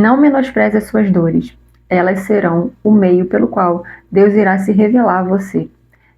Não menospreze as suas dores. Elas serão o meio pelo qual Deus irá se revelar a você.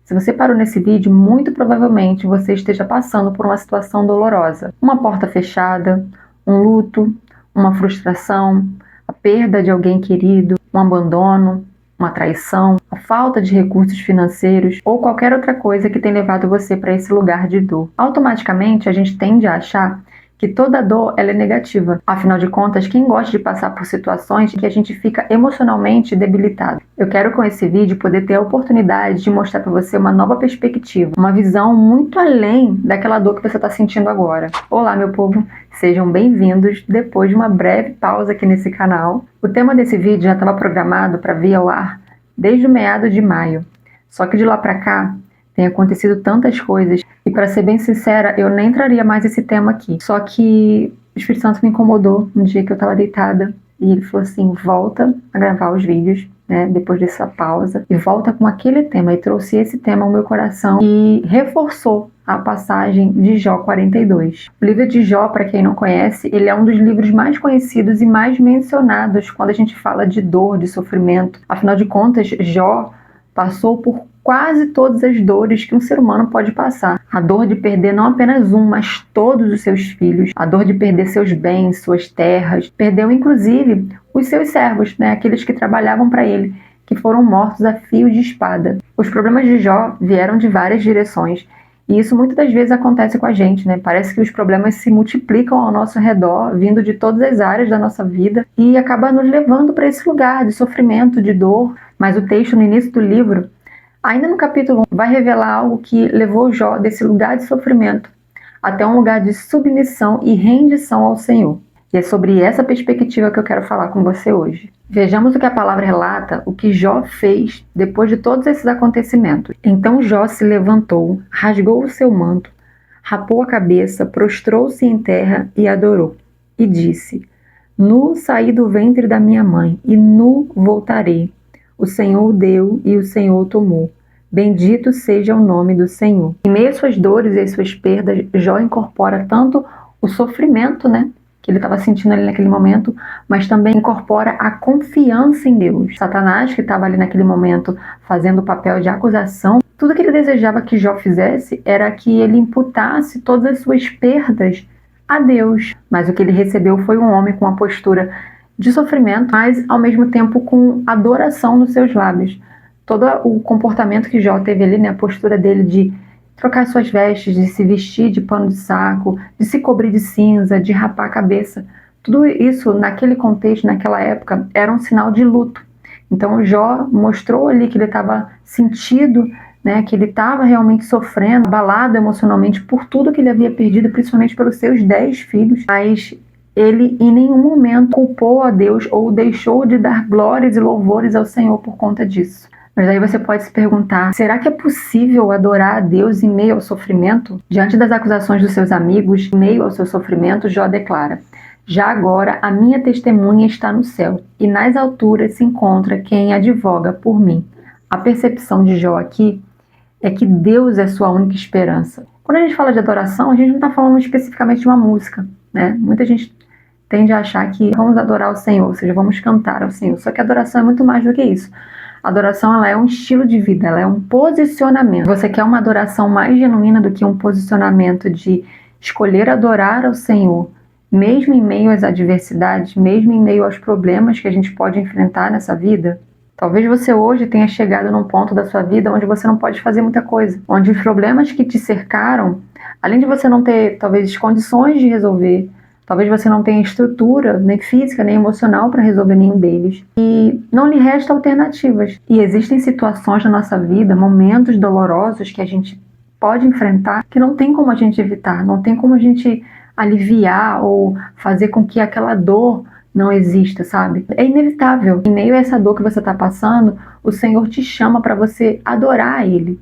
Se você parou nesse vídeo, muito provavelmente você esteja passando por uma situação dolorosa. Uma porta fechada, um luto, uma frustração, a perda de alguém querido, um abandono, uma traição, a falta de recursos financeiros ou qualquer outra coisa que tenha levado você para esse lugar de dor. Automaticamente, a gente tende a achar que toda dor ela é negativa. Afinal de contas, quem gosta de passar por situações em que a gente fica emocionalmente debilitado? Eu quero com esse vídeo poder ter a oportunidade de mostrar para você uma nova perspectiva, uma visão muito além daquela dor que você está sentindo agora. Olá, meu povo! Sejam bem-vindos depois de uma breve pausa aqui nesse canal. O tema desse vídeo já estava programado para vir ao ar desde o meado de maio, só que de lá para cá tem acontecido tantas coisas e, para ser bem sincera, eu nem traria mais esse tema aqui. Só que o Espírito Santo me incomodou um dia que eu estava deitada e ele falou assim: volta a gravar os vídeos, né, depois dessa pausa, e volta com aquele tema. E trouxe esse tema ao meu coração e reforçou a passagem de Jó 42. O livro de Jó, para quem não conhece, ele é um dos livros mais conhecidos e mais mencionados quando a gente fala de dor, de sofrimento. Afinal de contas, Jó passou por quase todas as dores que um ser humano pode passar. A dor de perder não apenas um, mas todos os seus filhos. A dor de perder seus bens, suas terras. Perdeu, inclusive, os seus servos, né? Aqueles que trabalhavam para ele, que foram mortos a fio de espada. Os problemas de Jó vieram de várias direções. E isso muitas das vezes acontece com a gente, né? Parece que os problemas se multiplicam ao nosso redor, vindo de todas as áreas da nossa vida e acaba nos levando para esse lugar de sofrimento, de dor. Mas o texto no início do livro, ainda no capítulo 1, vai revelar algo que levou Jó desse lugar de sofrimento até um lugar de submissão e rendição ao Senhor. E é sobre essa perspectiva que eu quero falar com você hoje. Vejamos o que a palavra relata, o que Jó fez depois de todos esses acontecimentos. Então Jó se levantou, rasgou o seu manto, rapou a cabeça, prostrou-se em terra e adorou. E disse: Nu saí do ventre da minha mãe, e nu voltarei. O Senhor deu e o Senhor tomou. Bendito seja o nome do Senhor. Em meio às suas dores e às suas perdas, Jó incorpora tanto o sofrimento, né, que ele estava sentindo ali naquele momento, mas também incorpora a confiança em Deus. Satanás, que estava ali naquele momento fazendo o papel de acusação, tudo que ele desejava que Jó fizesse era que ele imputasse todas as suas perdas a Deus. Mas o que ele recebeu foi um homem com uma postura de sofrimento, mas ao mesmo tempo com adoração nos seus lábios. Todo o comportamento que Jó teve ali, né, a postura dele de trocar suas vestes, de se vestir de pano de saco, de se cobrir de cinza, de rapar a cabeça, tudo isso naquele contexto, naquela época, era um sinal de luto. Então Jó mostrou ali que ele estava sentido, né, que ele estava realmente sofrendo, abalado emocionalmente por tudo que ele havia perdido, principalmente pelos seus 10 filhos, mas ele em nenhum momento culpou a Deus ou deixou de dar glórias e louvores ao Senhor por conta disso. Mas aí você pode se perguntar, será que é possível adorar a Deus em meio ao sofrimento? Diante das acusações dos seus amigos, em meio ao seu sofrimento, Jó declara: Já agora a minha testemunha está no céu, e nas alturas se encontra quem advoga por mim. A percepção de Jó aqui é que Deus é sua única esperança. Quando a gente fala de adoração, a gente não está falando especificamente de uma música, né? Muita gente tende a achar que vamos adorar o Senhor, ou seja, vamos cantar ao Senhor. Só que a adoração é muito mais do que isso. A adoração, ela é um estilo de vida, ela é um posicionamento. Você quer uma adoração mais genuína do que um posicionamento de escolher adorar ao Senhor, mesmo em meio às adversidades, mesmo em meio aos problemas que a gente pode enfrentar nessa vida? Talvez você hoje tenha chegado num ponto da sua vida onde você não pode fazer muita coisa, onde os problemas que te cercaram, além de você não ter, talvez, condições de resolver, talvez você não tenha estrutura, nem física, nem emocional para resolver nenhum deles. E não lhe resta alternativas. E existem situações na nossa vida, momentos dolorosos que a gente pode enfrentar, que não tem como a gente evitar, não tem como a gente aliviar ou fazer com que aquela dor não exista, sabe? É inevitável. Em meio a essa dor que você está passando, o Senhor te chama para você adorar a Ele.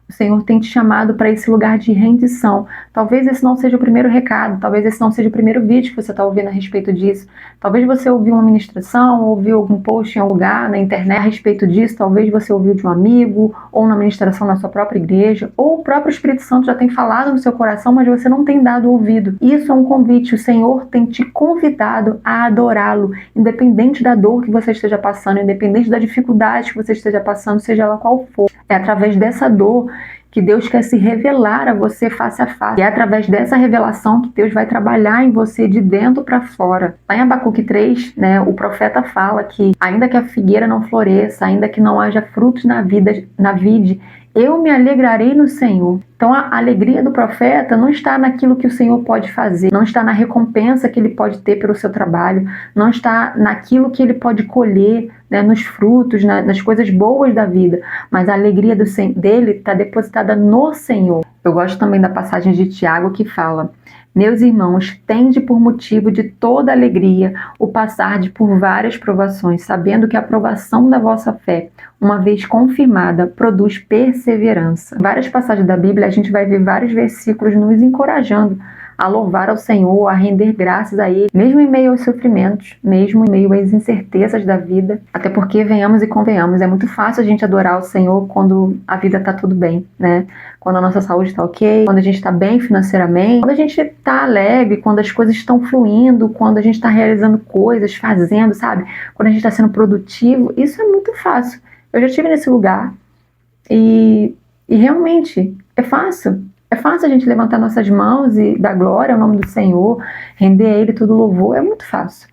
O Senhor tem te chamado para esse lugar de rendição. Talvez esse não seja o primeiro recado, talvez esse não seja o primeiro vídeo que você está ouvindo a respeito disso. Talvez você ouviu uma ministração, ouviu algum post em algum lugar na internet a respeito disso, talvez você ouviu de um amigo, ou na ministração na sua própria igreja, ou o próprio Espírito Santo já tem falado no seu coração, mas você não tem dado ouvido. Isso é um convite, o Senhor tem te convidado a adorá-lo, independente da dor que você esteja passando, independente da dificuldade que você esteja passando, seja ela qual for. É através dessa dor que Deus quer se revelar a você face a face. E é através dessa revelação que Deus vai trabalhar em você de dentro para fora. Lá em Abacuque 3, né, o profeta fala que ainda que a figueira não floresça, ainda que não haja frutos na vide, eu me alegrarei no Senhor. Então a alegria do profeta não está naquilo que o Senhor pode fazer, não está na recompensa que ele pode ter pelo seu trabalho, não está naquilo que ele pode colher, né, nos frutos, nas coisas boas da vida, mas a alegria dele está depositada no Senhor. Eu gosto também da passagem de Tiago que fala: meus irmãos, tende por motivo de toda alegria o passarde por várias provações, sabendo que a provação da vossa fé, uma vez confirmada, produz perseverança. Em várias passagens da Bíblia a gente vai ver vários versículos nos encorajando a louvar ao Senhor, a render graças a Ele, mesmo em meio aos sofrimentos, mesmo em meio às incertezas da vida. Até porque, venhamos e convenhamos, é muito fácil a gente adorar o Senhor quando a vida tá tudo bem, né? Quando a nossa saúde tá ok, quando a gente tá bem financeiramente, quando a gente tá alegre, quando as coisas estão fluindo, quando a gente tá realizando coisas, fazendo, sabe? Quando a gente tá sendo produtivo, isso é muito fácil. Eu já estive nesse lugar e realmente é fácil. É fácil a gente levantar nossas mãos e dar glória ao nome do Senhor, render a Ele todo louvor, é muito fácil.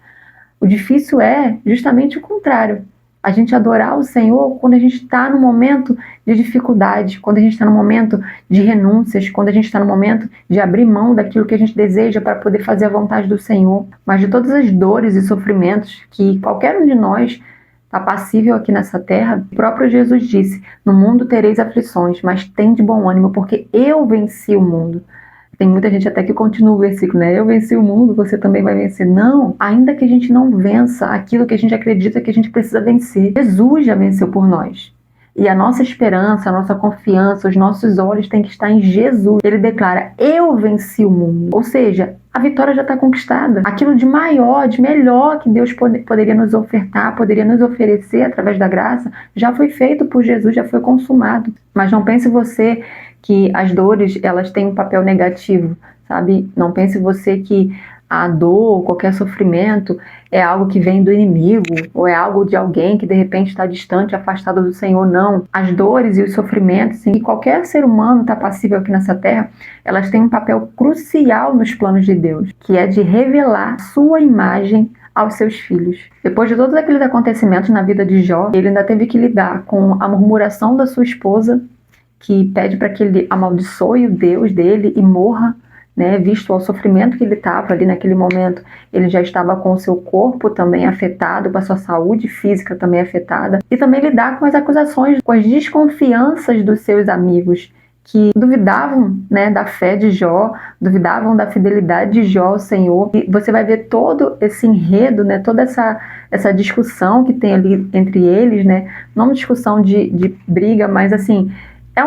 O difícil é justamente o contrário. A gente adorar o Senhor quando a gente está no momento de dificuldade, quando a gente está no momento de renúncias, quando a gente está no momento de abrir mão daquilo que a gente deseja para poder fazer a vontade do Senhor. Mas de todas as dores e sofrimentos que qualquer um de nós está passível aqui nessa terra, o próprio Jesus disse: no mundo tereis aflições, mas tende bom ânimo, porque eu venci o mundo. Tem muita gente até que continua o versículo, né? Eu venci o mundo, você também vai vencer. Não, ainda que a gente não vença aquilo que a gente acredita que a gente precisa vencer, Jesus já venceu por nós. E a nossa esperança, a nossa confiança, os nossos olhos têm que estar em Jesus. Ele declara: eu venci o mundo. Ou seja, a vitória já está conquistada. Aquilo de maior, de melhor que Deus poderia nos ofertar, poderia nos oferecer através da graça, já foi feito por Jesus, já foi consumado. Mas não pense você que as dores, elas têm um papel negativo, sabe? Não pense você que a dor, qualquer sofrimento é algo que vem do inimigo, ou é algo de alguém que de repente está distante, afastado do Senhor. Não. As dores e os sofrimentos, sim, que qualquer ser humano está passível aqui nessa terra, elas têm um papel crucial nos planos de Deus, que é de revelar sua imagem aos seus filhos. Depois de todos aqueles acontecimentos na vida de Jó, ele ainda teve que lidar com a murmuração da sua esposa, que pede para que ele amaldiçoe o Deus dele e morra, né, visto ao sofrimento que ele estava ali naquele momento. Ele já estava com o seu corpo também afetado, com a sua saúde física também afetada, e também lidar com as acusações, com as desconfianças dos seus amigos, que duvidavam, né, da fé de Jó, duvidavam da fidelidade de Jó ao Senhor. E você vai ver todo esse enredo, né, toda essa discussão que tem ali entre eles, né, não uma discussão de briga, mas assim, é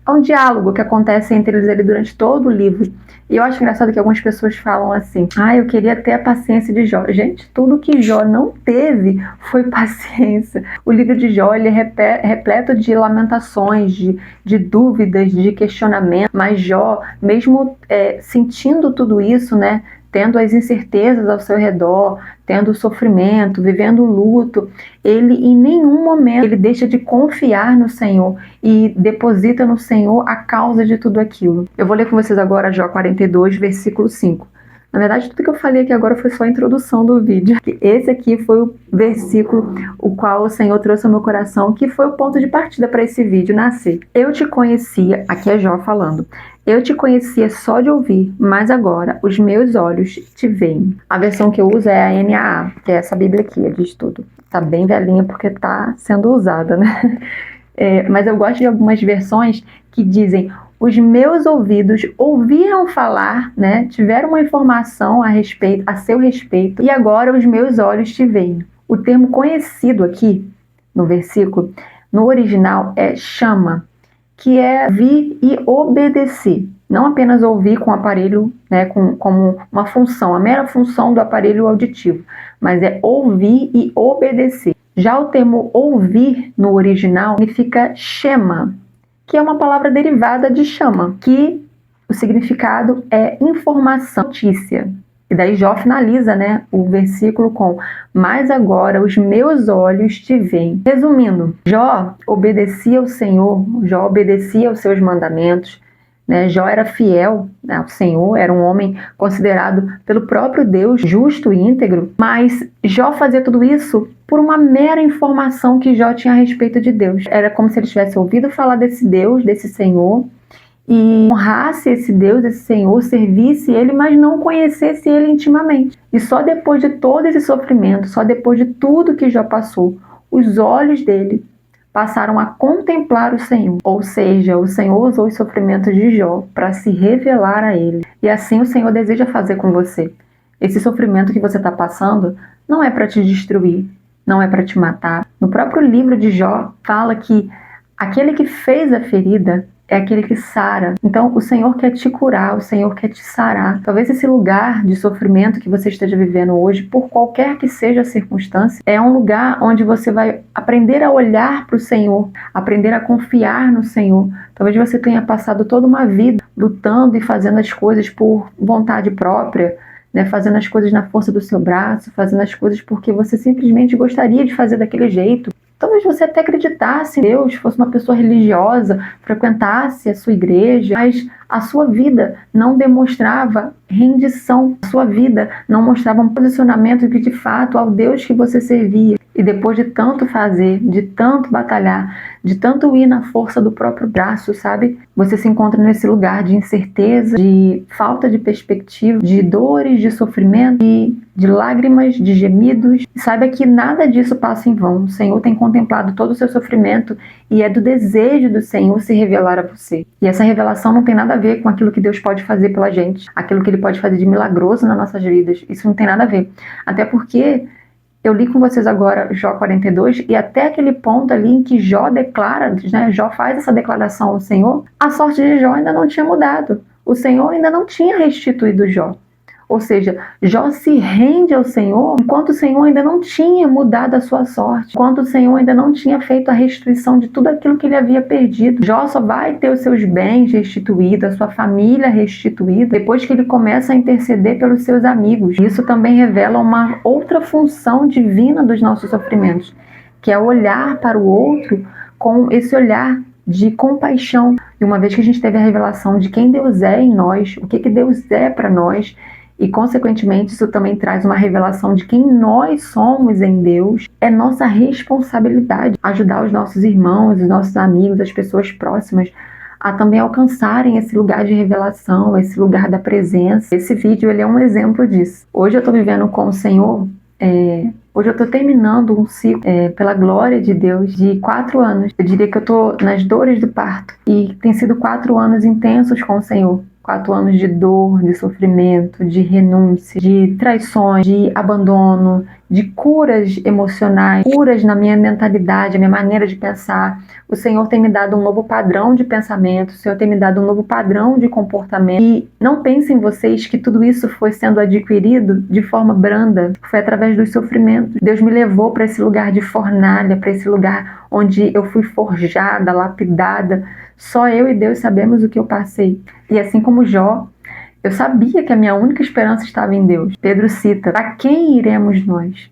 um diálogo que acontece entre eles ali durante todo o livro. E eu acho engraçado que algumas pessoas falam assim: eu queria ter a paciência de Jó. Gente, tudo que Jó não teve foi paciência. O livro de Jó, ele é repleto de lamentações, de dúvidas, de questionamento. Mas Jó, mesmo sentindo tudo isso, né, tendo as incertezas ao seu redor, tendo o sofrimento, vivendo o luto, ele em nenhum momento ele deixa de confiar no Senhor e deposita no Senhor a causa de tudo aquilo. Eu vou ler com vocês agora Jó 42, versículo 5. Na verdade, tudo que eu falei aqui agora foi só a introdução do vídeo. Esse aqui foi o versículo o qual o Senhor trouxe ao meu coração, que foi o ponto de partida para esse vídeo nascer. Eu te conhecia, aqui é Jó falando, eu te conhecia só de ouvir, mas agora os meus olhos te veem. A versão que eu uso é a NAA, que é essa Bíblia aqui, é de estudo. Tá bem velhinha porque tá sendo usada, né? Mas eu gosto de algumas versões que dizem: os meus ouvidos ouviram falar, né? Tiveram uma informação a seu respeito, e agora os meus olhos te veem. O termo conhecido aqui, no versículo, no original é chama, que é ouvir e obedecer. Não apenas ouvir com o aparelho, né, como uma função, a mera função do aparelho auditivo, mas é ouvir e obedecer. Já o termo ouvir no original significa shema, que é uma palavra derivada de chama, que o significado é informação, notícia. E daí Jó finaliza, né, o versículo com: mas agora os meus olhos te veem. Resumindo, Jó obedecia ao Senhor, Jó obedecia aos seus mandamentos, né? Jó era fiel ao Senhor, era um homem considerado pelo próprio Deus justo e íntegro, mas Jó fazia tudo isso por uma mera informação que Jó tinha a respeito de Deus. Era como se ele tivesse ouvido falar desse Deus, desse Senhor, e honrasse esse Deus, esse Senhor, servisse ele, mas não conhecesse ele intimamente. E só depois de todo esse sofrimento, só depois de tudo que Jó passou, os olhos dele passaram a contemplar o Senhor. Ou seja, o Senhor usou os sofrimentos de Jó para se revelar a ele. E assim o Senhor deseja fazer com você. Esse sofrimento que você está passando não é para te destruir, não é para te matar. No próprio livro de Jó fala que aquele que fez a ferida é aquele que sara. Então, o Senhor quer te curar, o Senhor quer te sarar. Talvez esse lugar de sofrimento que você esteja vivendo hoje, por qualquer que seja a circunstância, é um lugar onde você vai aprender a olhar para o Senhor, aprender a confiar no Senhor. Talvez você tenha passado toda uma vida lutando e fazendo as coisas por vontade própria, né, fazendo as coisas na força do seu braço, fazendo as coisas porque você simplesmente gostaria de fazer daquele jeito. Talvez você até acreditasse em Deus, fosse uma pessoa religiosa, frequentasse a sua igreja, mas a sua vida não demonstrava rendição, a sua vida não mostrava um posicionamento de fato ao Deus que você servia. E depois de tanto fazer, de tanto batalhar, de tanto ir na força do próprio braço, sabe? Você se encontra nesse lugar de incerteza, de falta de perspectiva, de dores, de sofrimento, de lágrimas, de gemidos. Saiba que nada disso passa em vão. O Senhor tem contemplado todo o seu sofrimento e é do desejo do Senhor se revelar a você. E essa revelação não tem nada a ver com aquilo que Deus pode fazer pela gente, aquilo que Ele pode fazer de milagroso nas nossas vidas. Isso não tem nada a ver. Até porque eu li com vocês agora Jó 42 e até aquele ponto ali em que Jó declara, né, Jó faz essa declaração ao Senhor, a sorte de Jó ainda não tinha mudado. O Senhor ainda não tinha restituído Jó. Ou seja, Jó se rende ao Senhor enquanto o Senhor ainda não tinha mudado a sua sorte, enquanto o Senhor ainda não tinha feito a restituição de tudo aquilo que ele havia perdido. Jó só vai ter os seus bens restituídos, a sua família restituída, depois que ele começa a interceder pelos seus amigos. Isso também revela uma outra função divina dos nossos sofrimentos, que é olhar para o outro com esse olhar de compaixão. E uma vez que a gente teve a revelação de quem Deus é em nós, o que Deus é para nós, e, consequentemente, isso também traz uma revelação de quem nós somos em Deus. É nossa responsabilidade ajudar os nossos irmãos, os nossos amigos, as pessoas próximas a também alcançarem esse lugar de revelação, esse lugar da presença. Esse vídeo ele é um exemplo disso. Hoje eu estou vivendo com o Senhor, hoje eu estou terminando um ciclo, pela glória de Deus, de 4 anos. Eu diria que eu estou nas dores do parto e tem sido 4 anos intensos com o Senhor. 4 anos de dor, de sofrimento, de renúncia, de traições, de abandono, de curas emocionais, curas na minha mentalidade, a minha maneira de pensar. O Senhor tem me dado um novo padrão de pensamento, o Senhor tem me dado um novo padrão de comportamento. E não pensem vocês que tudo isso foi sendo adquirido de forma branda, foi através dos sofrimentos. Deus me levou para esse lugar de fornalha, para esse lugar onde eu fui forjada, lapidada. Só eu e Deus sabemos o que eu passei. E assim como Jó, eu sabia que a minha única esperança estava em Deus. Pedro cita: para quem iremos nós?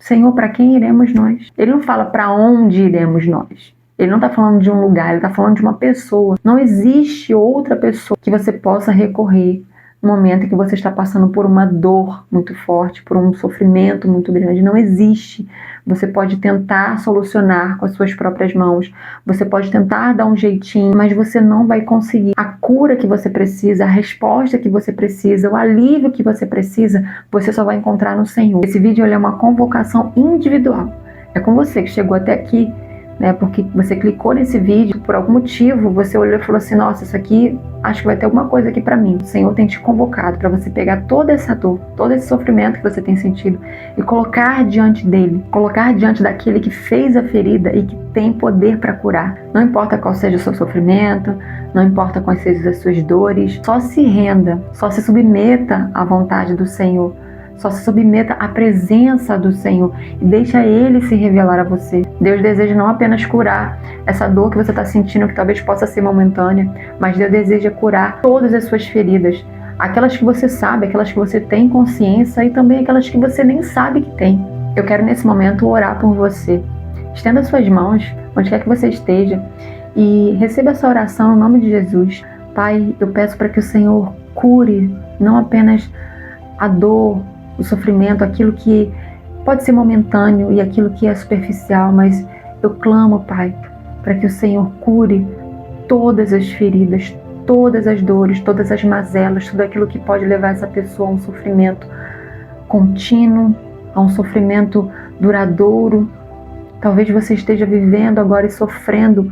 Senhor, para quem iremos nós? Ele não fala para onde iremos nós. Ele não está falando de um lugar, ele está falando de uma pessoa. Não existe outra pessoa que você possa recorrer no momento em que você está passando por uma dor muito forte, por um sofrimento muito grande. Não existe. Você pode tentar solucionar com as suas próprias mãos, você pode tentar dar um jeitinho, mas você não vai conseguir. A cura que você precisa, a resposta que você precisa, o alívio que você precisa, você só vai encontrar no Senhor. Esse vídeo é uma convocação individual. É com você que chegou até aqui. né? Porque você clicou nesse vídeo, por algum motivo, você olhou e falou assim, nossa, isso aqui, acho que vai ter alguma coisa aqui para mim. O Senhor tem te convocado para você pegar toda essa dor, todo esse sofrimento que você tem sentido e colocar diante dele, colocar diante daquele que fez a ferida e que tem poder para curar. Não importa qual seja o seu sofrimento, não importa quais sejam as suas dores, só se renda, só se submeta à vontade do Senhor. Só se submeta à presença do Senhor e deixa Ele se revelar a você. Deus deseja não apenas curar essa dor que você está sentindo, que talvez possa ser momentânea, mas Deus deseja curar todas as suas feridas. Aquelas que você sabe, aquelas que você tem consciência e também aquelas que você nem sabe que tem. Eu quero nesse momento orar por você. Estenda suas mãos, onde quer que você esteja, e receba essa oração em nome de Jesus. Pai, eu peço para que o Senhor cure não apenas a dor, o sofrimento, aquilo que pode ser momentâneo e aquilo que é superficial, mas eu clamo, Pai, para que o Senhor cure todas as feridas, todas as dores, todas as mazelas, tudo aquilo que pode levar essa pessoa a um sofrimento contínuo, a um sofrimento duradouro. Talvez você esteja vivendo agora e sofrendo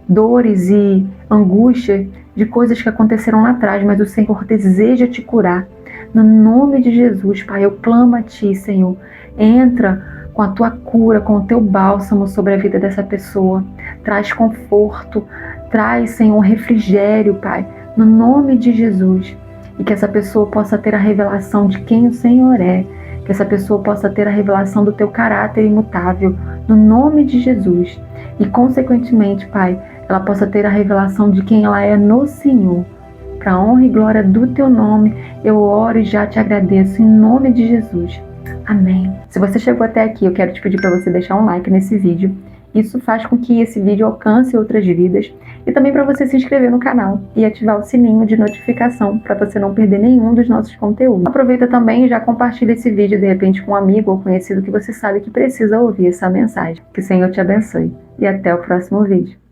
dores e angústia de coisas que aconteceram lá atrás, mas o Senhor deseja te curar. No nome de Jesus, Pai, eu clamo a Ti, Senhor. Entra com a Tua cura, com o Teu bálsamo sobre a vida dessa pessoa. Traz conforto, traz, Senhor, refrigério, Pai, no nome de Jesus. E que essa pessoa possa ter a revelação de quem o Senhor é. Que essa pessoa possa ter a revelação do Teu caráter imutável, no nome de Jesus. E, consequentemente, Pai, ela possa ter a revelação de quem ela é no Senhor. Para a honra e glória do Teu nome, eu oro e já te agradeço em nome de Jesus. Amém. Se você chegou até aqui, eu quero te pedir para você deixar um like nesse vídeo. Isso faz com que esse vídeo alcance outras vidas. E também para você se inscrever no canal e ativar o sininho de notificação para você não perder nenhum dos nossos conteúdos. Aproveita também e já compartilha esse vídeo de repente com um amigo ou conhecido que você sabe que precisa ouvir essa mensagem. Que o Senhor te abençoe. E até o próximo vídeo.